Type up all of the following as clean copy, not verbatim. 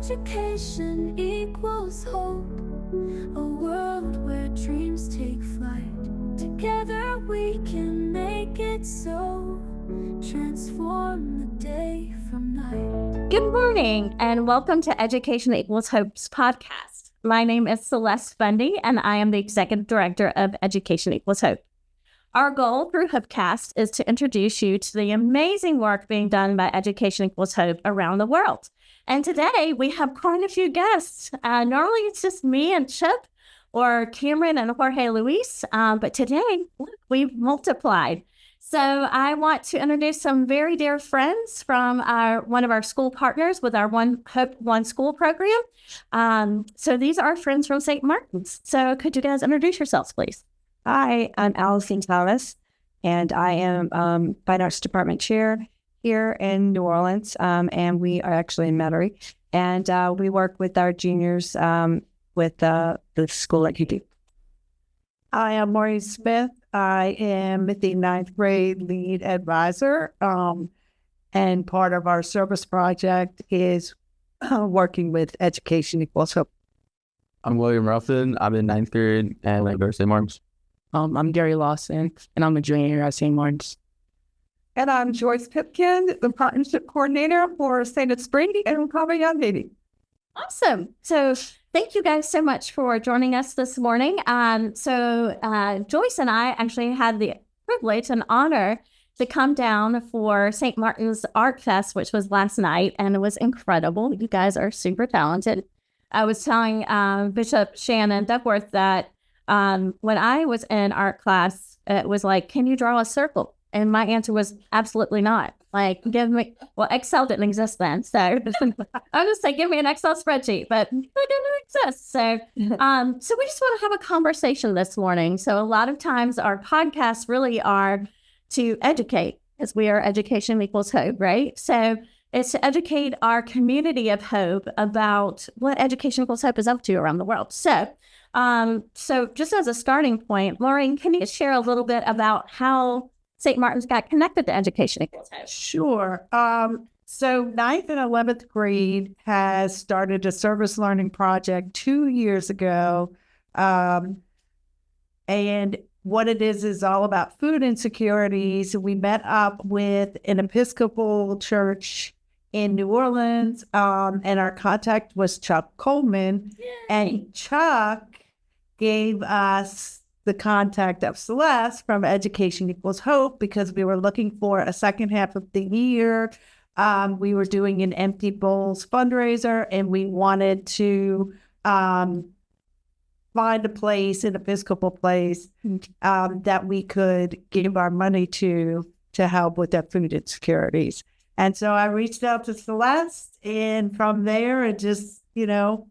Education equals hope, a world where dreams take flight. Together we can make it so, transform the day from night. Good morning, and welcome to Education Equals Hope's podcast. My name is Celeste Bundy, and I am the Executive Director of Education Equals Hope. Our goal through Hopecast is to introduce you to the amazing work being done by Education Equals Hope around the world. And today we have quite a few guests. Normally it's just me and Chip or Cameron and Jorge Luis, but today we've multiplied. So I want to introduce some very dear friends from one of our school partners with our Hope One School program. So these are friends from St. Martin's. So could you guys introduce yourselves, please? Hi, I'm Allison Thomas, and I am Fine Arts Department Chair here in New Orleans, and we are actually in Metairie, and we work with our juniors with the school at UD. I am Maureen Smith. I am the ninth grade lead advisor, and part of our service project is working with Education Equals Hope. I'm William Ruffin. I'm in ninth grade and I go to St. Martin's. I'm Gary Lawson, and I'm a junior at St. Martin's. And I'm Joyce Pipkin, the partnership coordinator for St. Spring and Recovery Young Lady. Awesome. So thank you guys so much for joining us this morning. Joyce and I actually had the privilege and honor to come down for St. Martin's Art Fest, which was last night, and it was incredible. You guys are super talented. I was telling Bishop Shannon Duckworth that when I was in art class, it was like, can you draw a circle? And my answer was absolutely not. Like, Excel didn't exist then. So I'm just saying, give me an Excel spreadsheet, but it didn't exist. So we just want to have a conversation this morning. So a lot of times our podcasts really are to educate, as we are Education Equals Hope, right? So it's to educate our community of hope about what Education Equals Hope is up to around the world. So just as a starting point, Maureen, can you share a little bit about how St. Martin's got connected to Education Equals Hope? Sure. So 9th and 11th grade has started a service learning project 2 years ago. And what it is all about food insecurities. We met up with an Episcopal church in New Orleans, and our contact was Chuck Coleman. Yay. And Chuck gave us the contact of Celeste from Education Equals Hope because we were looking for a second half of the year. We were doing an Empty Bowls fundraiser, and we wanted to find a place, an Episcopal place, that we could give our money to help with their food insecurities. And so I reached out to Celeste, and from there, it just,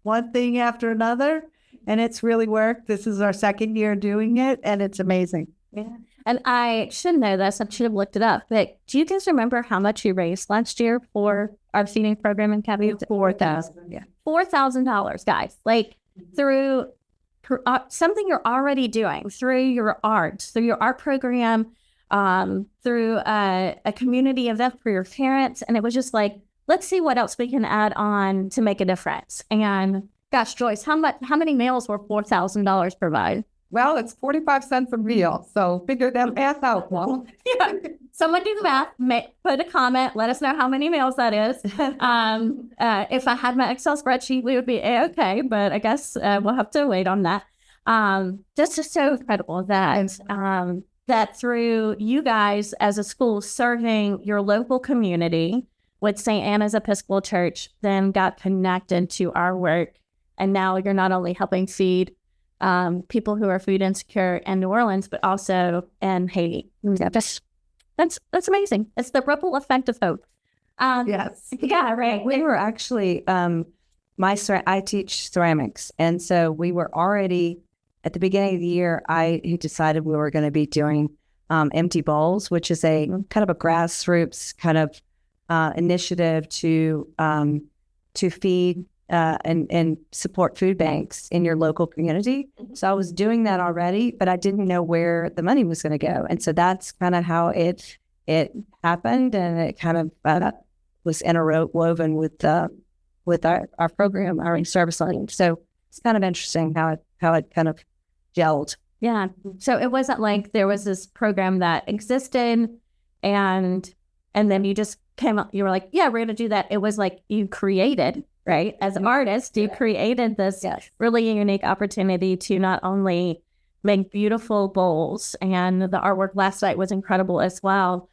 one thing after another. And it's really worked. This is our second year doing it, and it's amazing. Yeah. And I should know this. I should have looked it up. But do you guys remember how much you raised last year for our feeding program in Caveat? $4,000. Yeah. $4,000, guys. Like through something you're already doing, through your art program, through a community event for your parents. And it was just like, let's see what else we can add on to make a difference. And gosh, Joyce, how many meals were $4,000 provide? Well, it's 45 cents a meal, so figure that math out. Well, yeah. Someone do the math. Put a comment. Let us know how many meals that is. If I had my Excel spreadsheet, we would be okay, but I guess we'll have to wait on that. That's just so incredible that through you guys as a school serving your local community with St. Anna's Episcopal Church, then got connected to our work. And now you're not only helping feed people who are food insecure in New Orleans, but also in Haiti. Yeah, that's amazing. It's the ripple effect of hope. Yes. Yeah, right. We were actually, I teach ceramics. And so we were already, at the beginning of the year, I decided we were going to be doing Empty Bowls, which is a kind of a grassroots kind of initiative to feed and support food banks in your local community. So I was doing that already, but I didn't know where the money was going to go. And so that's kind of how it happened. And it kind of was interwoven with with our program, our service line. So it's kind of interesting how it kind of gelled. Yeah. So it wasn't like there was this program that existed and then you just came up, you were like, yeah, we're going to do that. It was like you created, right? As an artist, you created this really unique opportunity to not only make beautiful bowls, and the artwork last night was incredible as well,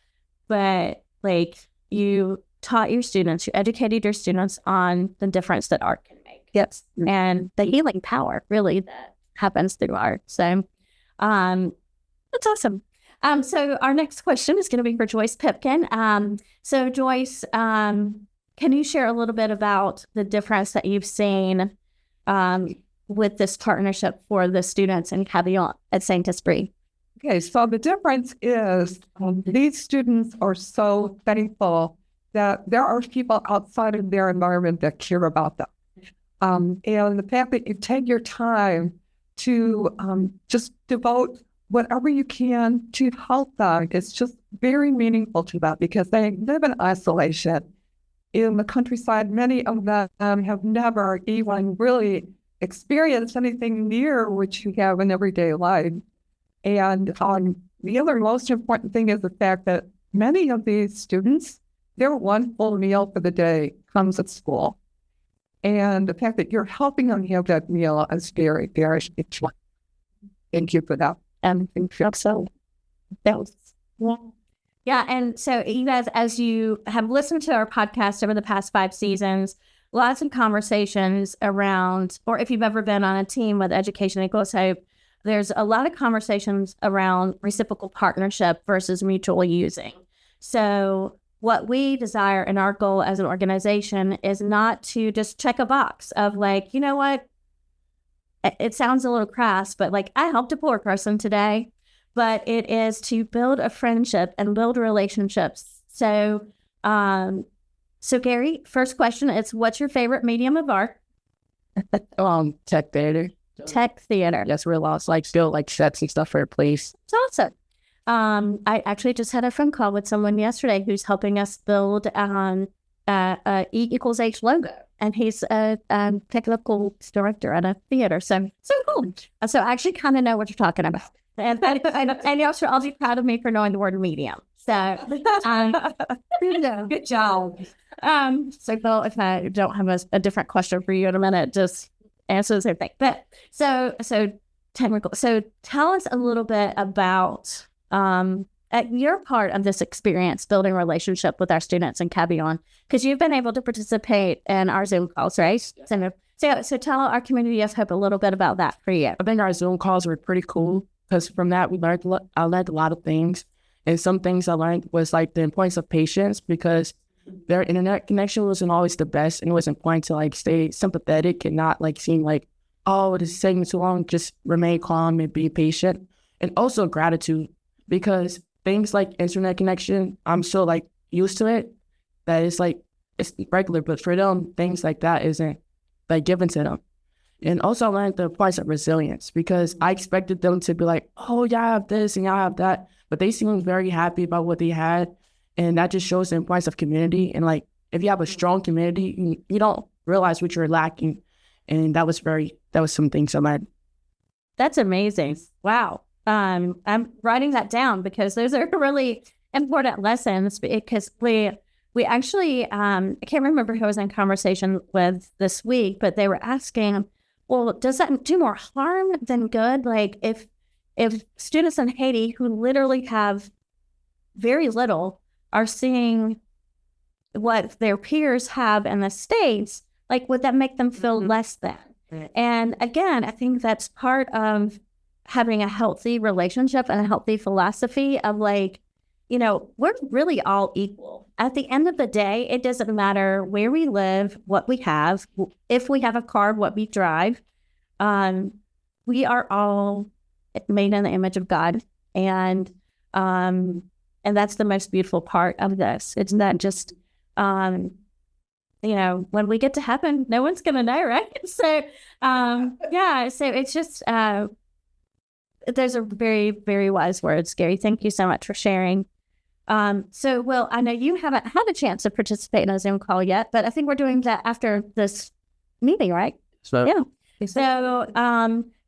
but like you taught your students, you educated your students on the difference that art can make. Yes. And the healing power really that happens through art. So that's awesome. So our next question is going to be for Joyce Pipkin. So Joyce, can you share a little bit about the difference that you've seen with this partnership for the students in Cavillon at Saint Esprit? Okay, so the difference is these students are so thankful that there are people outside of their environment that care about them. And the fact that you take your time to just devote whatever you can to help them, it's just very meaningful to them because they live in isolation. In the countryside, many of them have never even really experienced anything near what you have in everyday life. And the other most important thing is the fact that many of these students, their one full meal for the day comes at school. And the fact that you're helping them have that meal is very, very important. Thank you for that. And so that was, yeah. And so you guys, as you have listened to our podcast over the past 5 seasons, lots of conversations around, or if you've ever been on a team with Education Equals Hope, there's a lot of conversations around reciprocal partnership versus mutual using. So what we desire and our goal as an organization is not to just check a box of like, you know what, it sounds a little crass, but like I helped a poor person today, but it is to build a friendship and build relationships. So, so Gary, first question is, what's your favorite medium of art? Tech theater. Tech theater. That's real lost, like still like sets and stuff for a place. It's awesome. I actually just had a phone call with someone yesterday who's helping us build E equals H logo, and he's a technical director at a theater. So cool. So I actually kind of know what you're talking about, and y'all should all be proud of me for knowing the word medium. So good job. So Bill, if I don't have a different question for you in a minute, just answer the same thing. But so technical. So tell us a little bit about your part of this experience building a relationship with our students in Cavillon, because you've been able to participate in our Zoom calls, right? So tell our community of hope a little bit about that for you. I think our Zoom calls were pretty cool because from that I learned a lot of things, and some things I learned was like the importance of patience because their internet connection wasn't always the best, and it was important to like stay sympathetic and not like seem like, oh, this is taking too long. Just remain calm and be patient, and also gratitude because things like internet connection, I'm so like used to it that it's like it's regular, but for them things like that isn't like given to them. And also I learned the importance of resilience because I expected them to be like, oh, y'all have this and y'all have that, but they seemed very happy about what they had. And that just shows the importance of community. And like, if you have a strong community, you don't realize what you're lacking. And that was some things I learned. That's amazing. Wow. I'm writing that down because those are really important lessons, because we actually, I can't remember who I was in conversation with this week, but they were asking, well, does that do more harm than good? Like if students in Haiti who literally have very little are seeing what their peers have in the States, like would that make them feel less than? And again, I think that's part of having a healthy relationship and a healthy philosophy of like, you know, we're really all equal. At the end of the day, it doesn't matter where we live, what we have, if we have a car, what we drive. We are all made in the image of God. And that's the most beautiful part of this. It's not just, you know, when we get to heaven, no one's going to know, right? So, so it's just, those are very, very wise words, Gary. Thank you so much for sharing. So, Will, I know you haven't had a chance to participate in a Zoom call yet, but I think we're doing that after this meeting, right? So Yeah. So,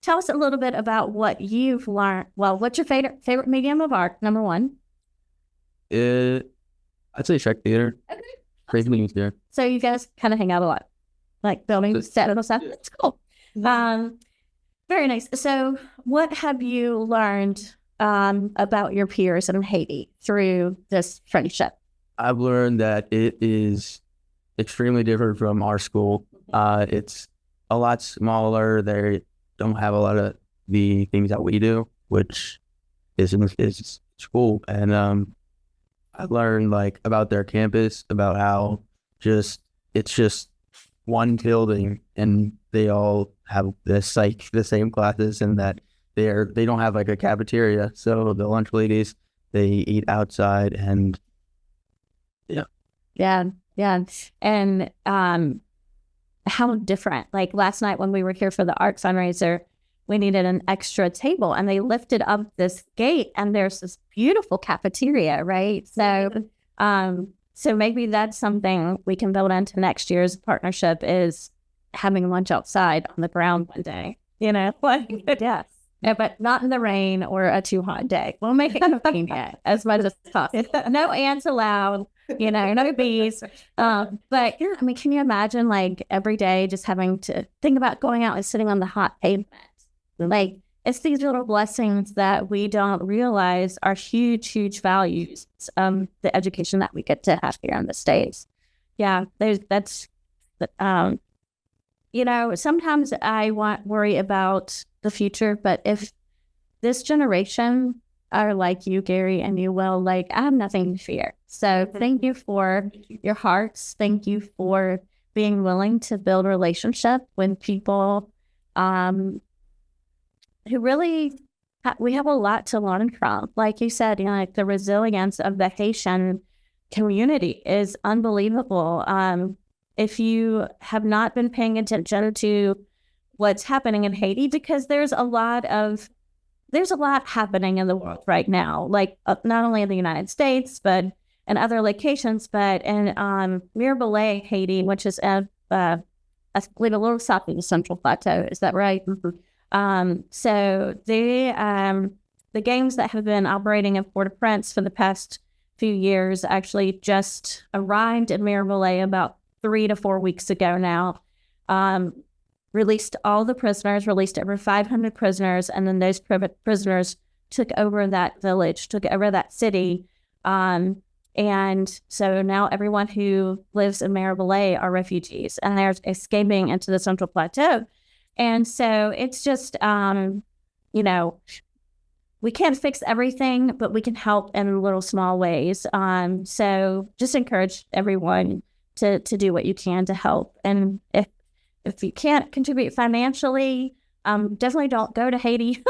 tell us a little bit about what you've learned. Well, what's your favorite medium of art? Number one. I'd say Shrek Theater. Okay. Crazy Meetings there. So you guys kind of hang out a lot, like building set and stuff. That's cool. Very nice. So, what have you learned about your peers in Haiti through this friendship? I've learned that it is extremely different from our school. It's a lot smaller. They don't have a lot of the things that we do, which is cool. And I learned like about their campus, about how it's just one building and they all have the same classes, and that they don't have like a cafeteria. So the lunch ladies, they eat outside, and Yeah. And how different. Like last night when we were here for the art fundraiser, we needed an extra table and they lifted up this gate and there's this beautiful cafeteria, right? So maybe that's something we can build into next year's partnership, is having lunch outside on the ground one day, like, yes. Yeah, but not in the rain or a too hot day. We'll make it convenient as much as possible. No ants allowed, no bees. But yeah, I mean, can you imagine like every day just having to think about going out and sitting on the hot pavement? Like, it's these little blessings that we don't realize are huge, huge values. The education that we get to have here in the States. Yeah, sometimes I worry about the future, but if this generation are like you, Gary, and you, Will, like, I have nothing to fear. So thank you for your hearts. Thank you for being willing to build a relationship with people who really, we have a lot to learn from. Like you said, like the resilience of the Haitian community is unbelievable. If you have not been paying attention to what's happening in Haiti, because there's a lot happening in the world right now, like not only in the United States, but in other locations, but in Mirabelais, Haiti, which is I believe a little south of the Central Plateau. Is that right? Mm-hmm. So the games that have been operating in Port-au-Prince for the past few years actually just arrived in Mirabelais about 3 to 4 weeks ago now. Released all the prisoners, released over 500 prisoners, and then those prisoners took over that village, took over that city. And so now everyone who lives in Mirabelais are refugees, and they're escaping into the Central Plateau. And so it's just, we can't fix everything, but we can help in little small ways. So just encourage everyone to do what you can to help. And if you can't contribute financially, definitely don't go to Haiti,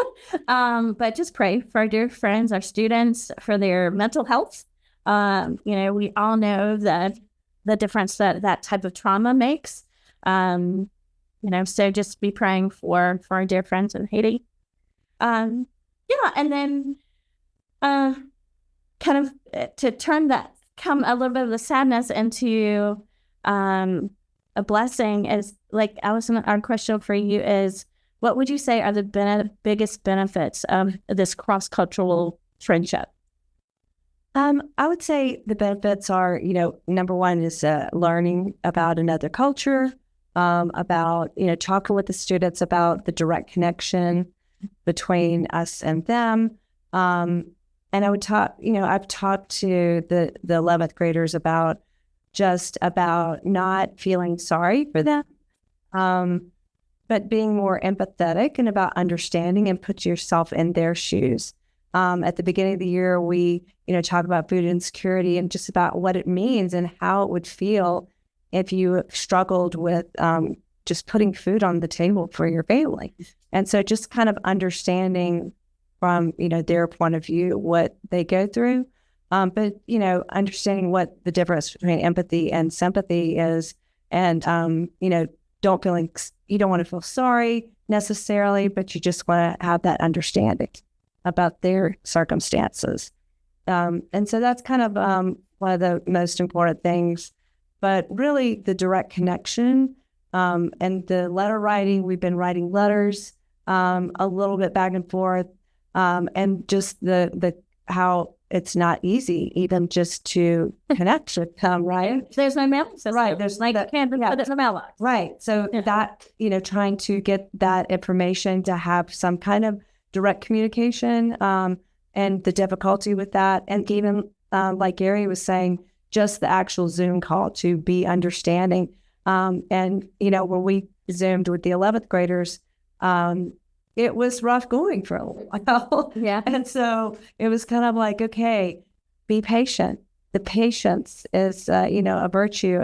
but just pray for our dear friends, our students, for their mental health. We all know that the difference that type of trauma makes. So just be praying for our dear friends in Haiti. And then kind of to come a little bit of the sadness into a blessing is, like, Allison, our question for you is, what would you say are the biggest benefits of this cross-cultural friendship? I would say the benefits are, number one is learning about another culture, about, talking with the students about the direct connection between us and them. And I would talk, I've talked to the 11th graders about not feeling sorry for them, but being more empathetic and about understanding and put yourself in their shoes. At the beginning of the year, we, talk about food insecurity and just about what it means and how it would feel if you struggled with just putting food on the table for your family. And so just kind of understanding from, their point of view, what they go through. But, understanding what the difference between empathy and sympathy is. And, don't you don't want to feel sorry necessarily, but you just want to have that understanding about their circumstances. And so that's kind of one of the most important things. But really, the direct connection and the letter writing. We've been writing letters a little bit back and forth, and just the how it's not easy even just to connect with them, right? There's no mail system. Right. There's like you can't put it in the mailbox. Right. So that, trying to get that information to have some kind of direct communication, and the difficulty with that. And even like Gary was saying, just the actual Zoom call to be understanding. And, when we Zoomed with the 11th graders, it was rough going for a while. Yeah. And so it was kind of like, okay, be patient. The patience is, a virtue,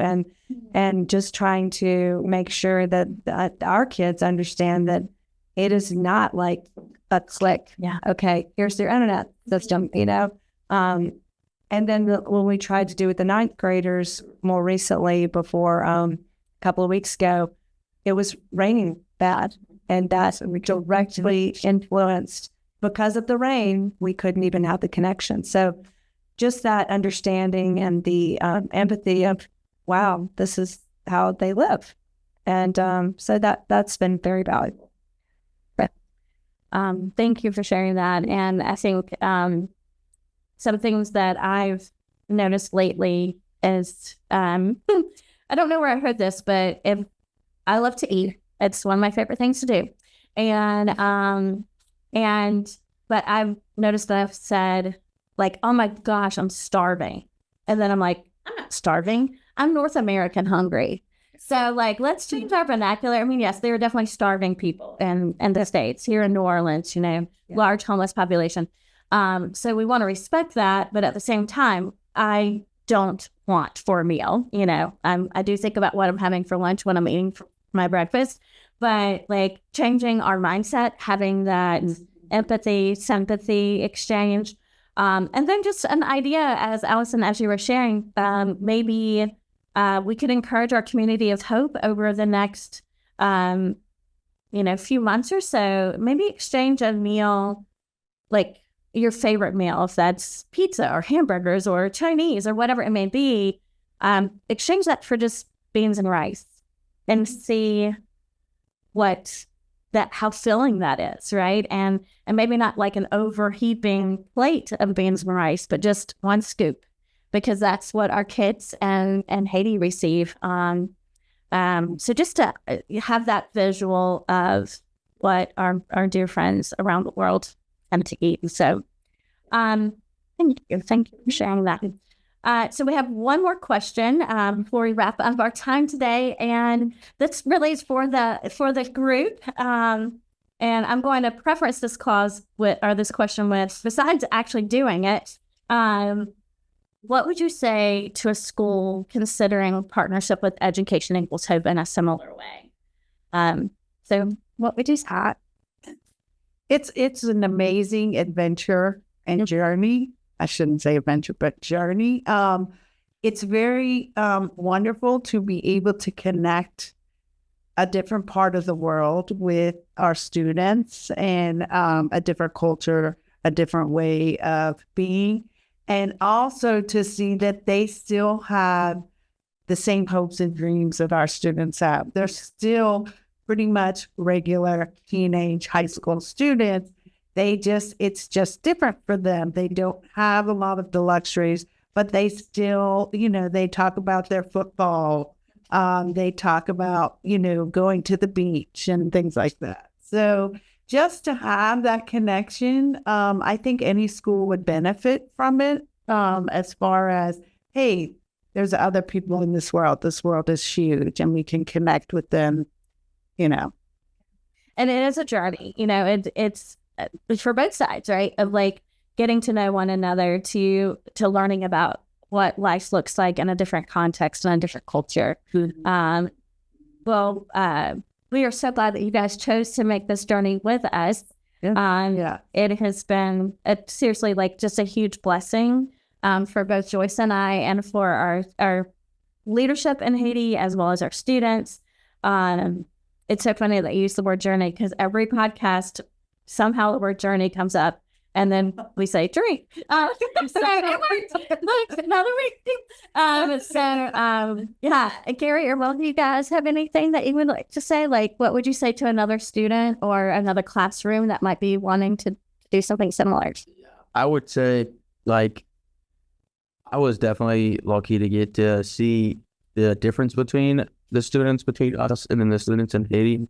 and just trying to make sure that our kids understand that it is not like a click. Yeah. Okay, here's their internet system, And then when we tried to do with the 9th graders more recently, before a couple of weeks ago, it was raining bad. And that directly influenced, because of the rain, we couldn't even have the connection. So just that understanding and the empathy of, wow, this is how they live. And so that's been very valuable. Thank you for sharing that. And I think some things that I've noticed lately is, I don't know where I heard this, but if I love to eat. It's one of my favorite things to do. But I've noticed that I've said, like, oh my gosh, I'm starving. And then I'm like, I'm not starving. I'm North American hungry. So, like, let's change our vernacular. I mean, yes, there are definitely starving people in the States, here in New Orleans, large homeless population. So we want to respect that. But at the same time, I don't want for a meal. I do think about what I'm having for lunch when I'm eating for my breakfast, but like changing our mindset, having that empathy, sympathy exchange, and then just an idea, as Allison, as you were sharing, maybe we could encourage our community of hope over the next, few months or so. Maybe exchange a meal, like your favorite meal, if that's pizza or hamburgers or Chinese or whatever it may be. Exchange that for just beans and rice. And see how filling that is, right? And maybe not like an overheaping plate of beans and rice, but just one scoop, because that's what our kids and Haiti receive. So just to have that visual of what our dear friends around the world tend to eat. So thank you for sharing that. So we have one more question before we wrap up our time today, and this really is for the group. And I'm going to preface this question with, besides actually doing it, what would you say to a school considering partnership with Education Equals Hope in a similar way? So what would you say? It's an amazing adventure and journey. I shouldn't say adventure, but journey. It's very wonderful to be able to connect a different part of the world with our students, and a different culture, a different way of being, and also to see that they still have the same hopes and dreams that our students have. They're still pretty much regular teenage high school students. It's just different for them. They don't have a lot of the luxuries, but they still, they talk about their football. They talk about, going to the beach and things like that. So just to have that connection, I think any school would benefit from it, as far as, hey, there's other people in this world. This world is huge, and we can connect with them, And it is a journey, it's for both sides, right? Of like getting to know one another, to learning about what life looks like in a different context and a different culture. Mm-hmm. We are so glad that you guys chose to make this journey with us. It has been seriously like just a huge blessing for both Joyce and I, and for our leadership in Haiti, as well as our students. It's so funny that you use the word journey, because every podcast, somehow the word journey comes up. And then we say drink. So it worked. Look, another week. Yeah. Gary or Will, do you guys have anything that you would like to say? Like, what would you say to another student or another classroom that might be wanting to do something similar? I would say, like, I was definitely lucky to get to see the difference between the students between us and then the students in Haiti.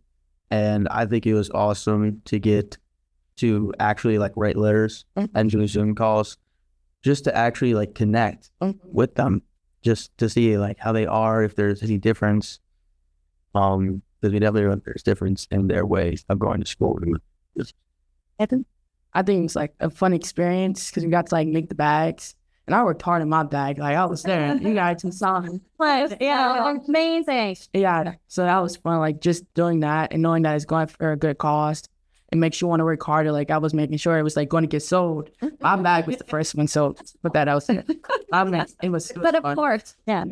And I think it was awesome to get to actually like write letters and do Zoom calls just to actually like connect with them, just to see like how they are, if there's any difference. Because we definitely know there's difference in their ways of going to school. I think it's like a fun experience because we got to like make the bags. And I worked hard in my bag. Like I was there. You guys can saw me. Yeah, amazing. Yeah. So that was fun, like just doing that and knowing that it's going for a good cause and makes you want to work harder. Like I was making sure it was like going to get sold. My bag was the first one, so put that out there. It was But of fun. course, yeah.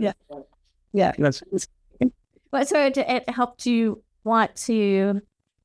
But so it helped you want to,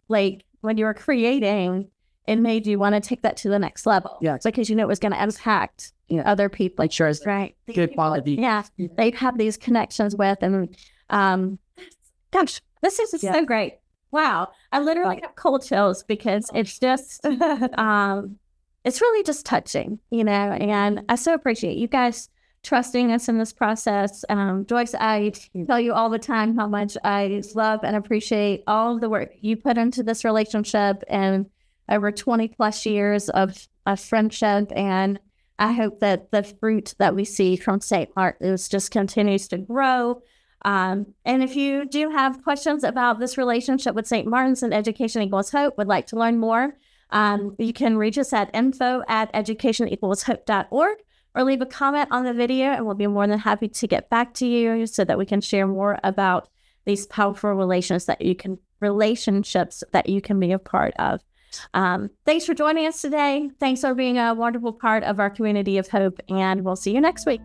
like, when you were creating, it made you want to take that to the next level. Yeah. Because you know it was going to impact other people. Like sure, it's Right. good quality. Yeah. They'd have these connections with, and gosh, this is so great. Wow. I literally have cold chills because it's just, it's really just touching, you know, and I so appreciate you guys trusting us in this process. Joyce, I tell you all the time how much I love and appreciate all the work you put into this relationship and over 20 plus years of friendship. And I hope that the fruit that we see from St. Martin's just continues to grow. And if you do have questions about this relationship with St. Martin's and Education Equals Hope, would like to learn more, you can reach us at info@educationequalshope.org or leave a comment on the video, and we'll be more than happy to get back to you so that we can share more about these powerful relationships that you can be a part of. Thanks for joining us today. Thanks for being a wonderful part of our community of hope, and we'll see you next week.